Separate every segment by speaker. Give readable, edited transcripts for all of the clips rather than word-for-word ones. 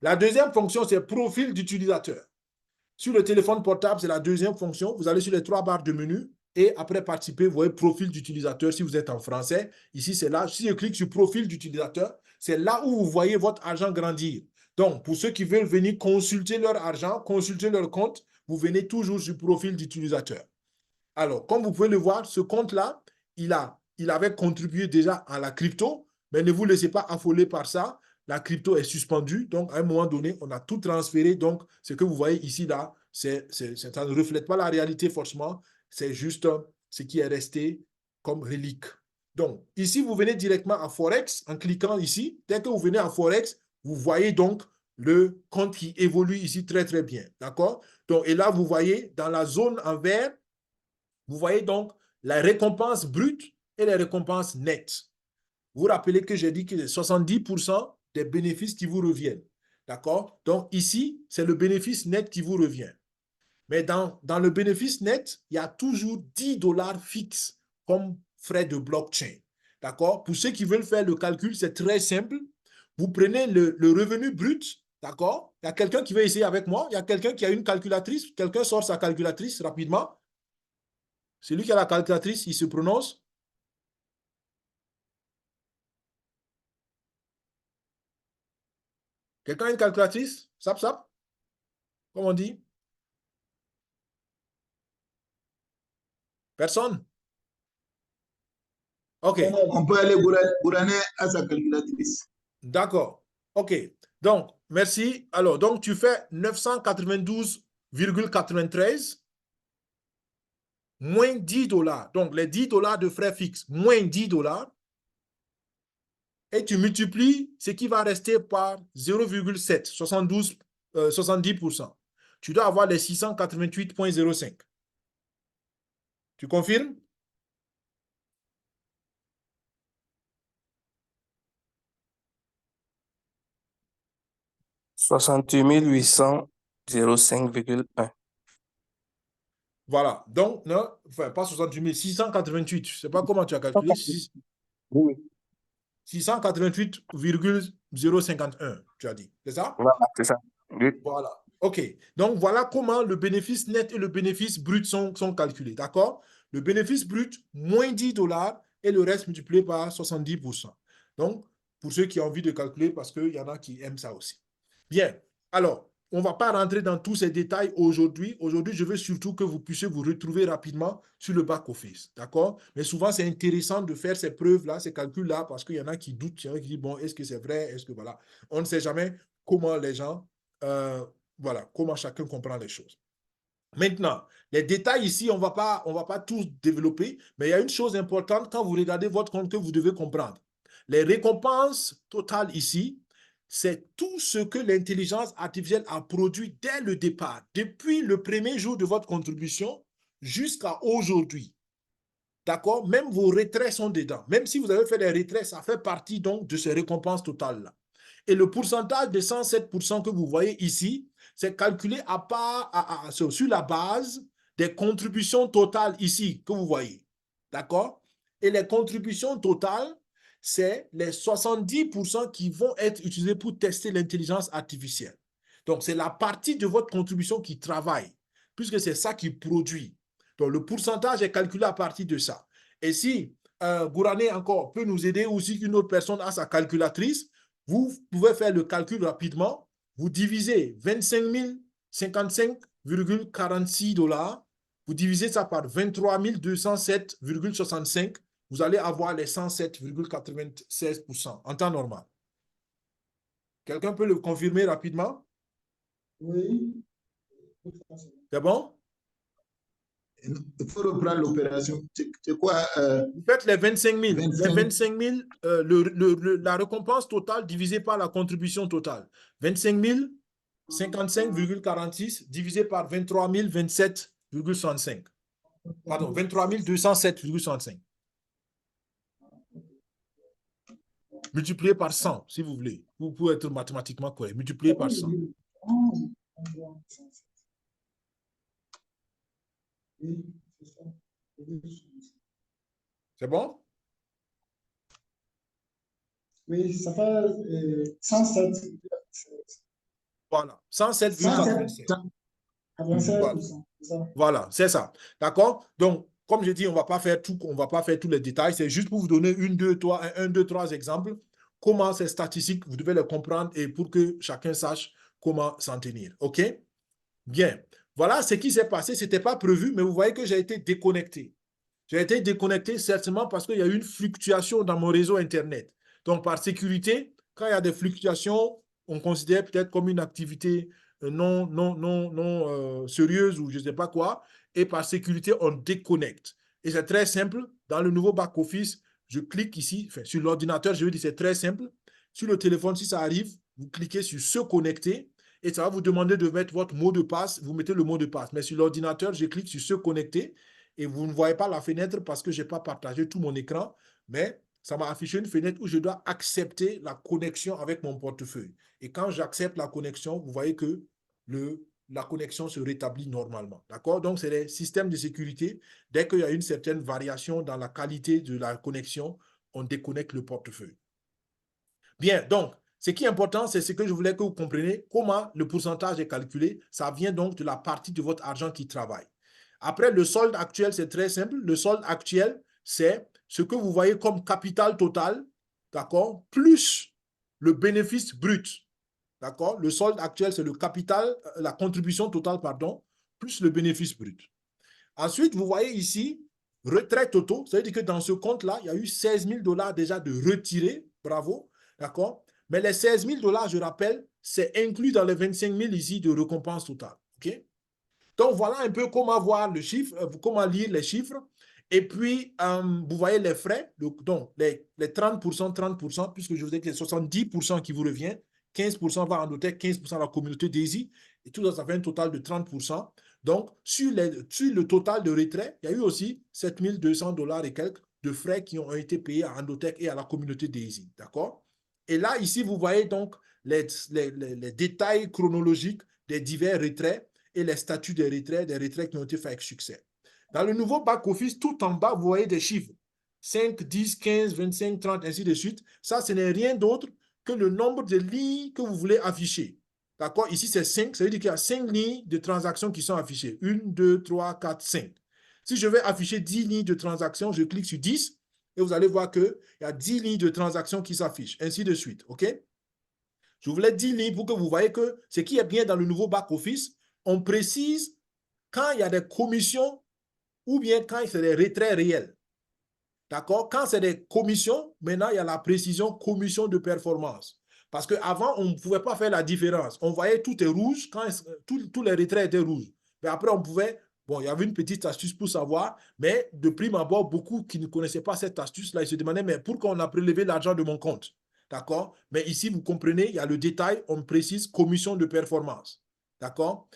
Speaker 1: La deuxième fonction, c'est profil d'utilisateur. Sur le téléphone portable, c'est la deuxième fonction. Vous allez sur les trois barres de menu et après participer, vous voyez profil d'utilisateur si vous êtes en français. Ici, c'est là. Si je clique sur profil d'utilisateur, c'est là où vous voyez votre argent grandir. Donc, pour ceux qui veulent venir consulter leur argent, consulter leur compte, vous venez toujours sur profil d'utilisateur. Alors, comme vous pouvez le voir, ce compte-là, il avait contribué déjà à la crypto, mais ne vous laissez pas affoler par ça. La crypto est suspendue. Donc, à un moment donné, on a tout transféré. Donc, ce que vous voyez ici, là, ça ne reflète pas la réalité forcément. C'est juste ce qui est resté comme relique. Donc, ici, vous venez directement à Forex en cliquant ici. Dès que vous venez à Forex, vous voyez donc le compte qui évolue ici très, très bien. D'accord? Donc, et là, vous voyez dans la zone en vert, vous voyez donc la récompense brute et les récompenses nettes. Vous vous rappelez que j'ai dit que c'est 70% des bénéfices qui vous reviennent. D'accord? Donc ici, c'est le bénéfice net qui vous revient. Mais dans le bénéfice net, il y a toujours 10 dollars fixes comme frais de blockchain. D'accord? Pour ceux qui veulent faire le calcul, c'est très simple. Vous prenez le revenu brut. D'accord? Il y a quelqu'un qui veut essayer avec moi. Il y a quelqu'un qui a une calculatrice. Quelqu'un sort sa calculatrice rapidement. Celui qui a la calculatrice, il se prononce. Quelqu'un a une calculatrice? Sap, sap? Comme on dit? Personne? OK.
Speaker 2: On peut aller Gourané à sa calculatrice.
Speaker 1: D'accord. OK. Donc, merci. Alors, donc, tu fais 992,93 moins 10 dollars. Donc, les 10 dollars de frais fixes moins 10 dollars. Et tu multiplies ce qui va rester par 0,7, 72, 70%. Tu dois avoir les 688,05. Tu confirmes?
Speaker 3: 68 800,05,1.
Speaker 1: Voilà. Donc, non, enfin, pas 68 000, 688. Je ne sais pas comment tu as calculé.
Speaker 3: Oui,
Speaker 1: 688,051, tu as dit. C'est ça?
Speaker 3: voilà, c'est ça. Oui.
Speaker 1: Voilà. OK. Donc, voilà comment le bénéfice net et le bénéfice brut sont calculés. D'accord? Le bénéfice brut, moins 10 dollars et le reste multiplié par 70%. Donc, pour ceux qui ont envie de calculer, parce qu'il y en a qui aiment ça aussi. Bien. Alors, on ne va pas rentrer dans tous ces détails aujourd'hui. Aujourd'hui, je veux surtout que vous puissiez vous retrouver rapidement sur le back-office. D'accord? Mais souvent, c'est intéressant de faire ces preuves-là, ces calculs-là, parce qu'il y en a qui doutent, il y en a qui disent, bon, est-ce que c'est vrai? Est-ce que voilà? On ne sait jamais comment les gens, voilà, comment chacun comprend les choses. Maintenant, les détails ici, on va pas tous développer, mais il y a une chose importante quand vous regardez votre compte que vous devez comprendre. Les récompenses totales ici, c'est tout ce que l'intelligence artificielle a produit dès le départ, depuis le premier jour de votre contribution jusqu'à aujourd'hui. D'accord? Même vos retraits sont dedans. Même si vous avez fait des retraits, ça fait partie donc de ces récompenses totales-là. Et le pourcentage de 107% que vous voyez ici, c'est calculé sur la base des contributions totales ici que vous voyez. D'accord? Et les contributions totales, c'est les 70% qui vont être utilisés pour tester l'intelligence artificielle. Donc, c'est la partie de votre contribution qui travaille, puisque c'est ça qui produit. Donc, le pourcentage est calculé à partir de ça. Et si Gourané encore peut nous aider, ou si une autre personne a sa calculatrice, vous pouvez faire le calcul rapidement. Vous divisez 25 055,46 dollars. Vous divisez ça par 23 207,65. Vous allez avoir les 107,96% en temps normal. Quelqu'un peut le confirmer rapidement?
Speaker 2: Oui.
Speaker 1: C'est bon?
Speaker 2: Il faut reprendre l'opération. C'est quoi
Speaker 1: Vous faites les 25 000.
Speaker 2: 25
Speaker 1: Les 25 000, la récompense totale divisée par la contribution totale. 25 000, 55,46 divisé par 23 027,65. Pardon, 23 207,65. Multiplié par 100, si vous voulez. Vous pouvez être mathématiquement correct. Multiplié par 100. C'est bon?
Speaker 4: Oui, ça fait 107.
Speaker 1: Voilà, 107,87.
Speaker 4: 87%.
Speaker 1: Voilà, c'est ça. D'accord? Donc, comme je dis, on ne va pas faire tout, on va pas faire tous les détails. C'est juste pour vous donner un, deux, trois exemples. Comment ces statistiques, vous devez les comprendre et pour que chacun sache comment s'en tenir. OK? Bien. Voilà ce qui s'est passé. Ce n'était pas prévu, mais vous voyez que j'ai été déconnecté. J'ai été déconnecté certainement parce qu'il y a eu une fluctuation dans mon réseau Internet. Donc, par sécurité, quand il y a des fluctuations, on considère peut-être comme une activité non sérieuse ou je ne sais pas quoi. Et par sécurité, on déconnecte. Et c'est très simple. Dans le nouveau back-office, je clique ici. Enfin, sur l'ordinateur, je veux dire, c'est très simple. Sur le téléphone, si ça arrive, vous cliquez sur « Se connecter » et ça va vous demander de mettre votre mot de passe. Vous mettez le mot de passe. Mais sur l'ordinateur, je clique sur « Se connecter » et vous ne voyez pas la fenêtre parce que je n'ai pas partagé tout mon écran. Mais ça m'a affiché une fenêtre où je dois accepter la connexion avec mon portefeuille. Et quand j'accepte la connexion, vous voyez que la connexion se rétablit normalement. D'accord? Donc, c'est les systèmes de sécurité. Dès qu'il y a une certaine variation dans la qualité de la connexion, on déconnecte le portefeuille. Bien, donc, ce qui est important, c'est ce que je voulais que vous compreniez, comment le pourcentage est calculé. Ça vient donc de la partie de votre argent qui travaille. Après, le solde actuel, c'est très simple. Le solde actuel, c'est ce que vous voyez comme capital total, d'accord, plus le bénéfice brut. D'accord? Le solde actuel, c'est le capital, la contribution totale, pardon, plus le bénéfice brut. Ensuite, vous voyez ici, retrait totaux. Ça veut dire que dans ce compte-là, il y a eu 16 000 $ déjà de retirés. Bravo. D'accord? Mais les 16 000 $, je rappelle, c'est inclus dans les 25 000 ici de récompense totale. OK? Donc, voilà un peu comment voir le chiffre, comment lire les chiffres. Et puis, vous voyez les frais, donc les 30%, 30%, puisque je vous ai dit que c'est 70% qui vous revient. 15% va en Notech, 15% à la communauté Daisy. Et tout ça, ça fait un total de 30%. Donc, sur le total de retrait, il y a eu aussi 7 200 $ et quelques de frais qui ont été payés à Endotech et à la communauté Daisy. D'accord? Et là, ici, vous voyez donc les détails chronologiques des divers retraits et les statuts des retraits qui ont été faits avec succès. Dans le nouveau back-office, tout en bas, vous voyez des chiffres. 5, 10, 15, 25, 30, ainsi de suite. Ça, ce n'est rien d'autre que le nombre de lignes que vous voulez afficher. D'accord? Ici, c'est 5. Ça veut dire qu'il y a 5 lignes de transactions qui sont affichées. 1, 2, 3, 4, 5. Si je vais afficher 10 lignes de transactions, je clique sur 10 et vous allez voir qu'il y a 10 lignes de transactions qui s'affichent. Ainsi de suite. OK? Je voulais 10 lignes pour que vous voyez que ce qui est bien dans le nouveau back-office, on précise quand il y a des commissions ou bien quand c'est des retraits réels. D'accord? Quand c'est des commissions, maintenant, il y a la précision commission de performance. Parce qu'avant, on ne pouvait pas faire la différence. On voyait tout est rouge, quand tous les retraits étaient rouges. Mais après, on pouvait, bon, il y avait une petite astuce pour savoir, mais de prime abord, beaucoup qui ne connaissaient pas cette astuce-là, ils se demandaient, mais pourquoi on a prélevé l'argent de mon compte? D'accord? Mais ici, vous comprenez, il y a le détail, on précise commission de performance. D'accord?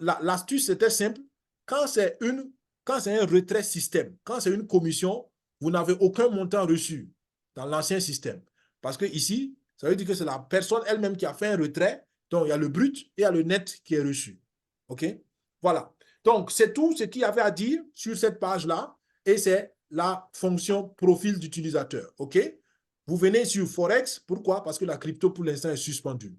Speaker 1: L'astuce, c'était simple. Quand c'est un retrait système, quand c'est une commission, vous n'avez aucun montant reçu dans l'ancien système. Parce que ici, ça veut dire que c'est la personne elle-même qui a fait un retrait. Donc, il y a le brut et il y a le net qui est reçu. OK? Voilà. Donc, c'est tout ce qu'il y avait à dire sur cette page-là. Et c'est la fonction profil d'utilisateur. OK? Vous venez sur Forex. Pourquoi? Parce que la crypto, pour l'instant, est suspendue.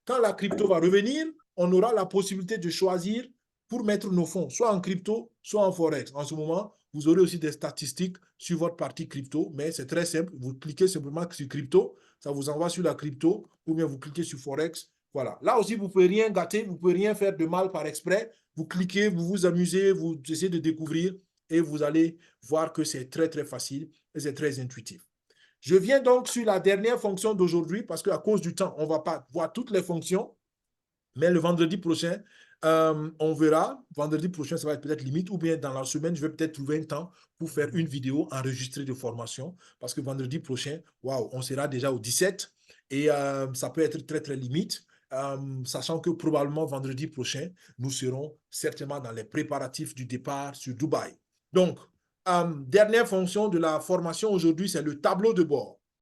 Speaker 1: Quand la crypto va revenir, on aura la possibilité de choisir pour mettre nos fonds, soit en crypto, soit en Forex. En ce moment, vous aurez aussi des statistiques sur votre partie crypto, mais c'est très simple. Vous cliquez simplement sur crypto, ça vous envoie sur la crypto, ou bien vous cliquez sur Forex. Voilà. Là aussi, vous ne pouvez rien gâter, vous ne pouvez rien faire de mal par exprès. Vous cliquez, vous vous amusez, vous essayez de découvrir et vous allez voir que c'est très, très facile et c'est très intuitif. Je viens donc sur la dernière fonction d'aujourd'hui parce qu'à cause du temps, on ne va pas voir toutes les fonctions, mais le vendredi prochain, on verra. Vendredi prochain, ça va être peut-être limite, ou bien dans la semaine, je vais peut-être trouver un temps pour faire une vidéo enregistrée de formation parce que vendredi prochain, waouh, on sera déjà au 17 et ça peut être très, très limite. Sachant que probablement vendredi prochain, nous serons certainement dans les préparatifs du départ sur Dubaï. Donc, dernière fonction de la formation aujourd'hui, c'est le tableau de bord.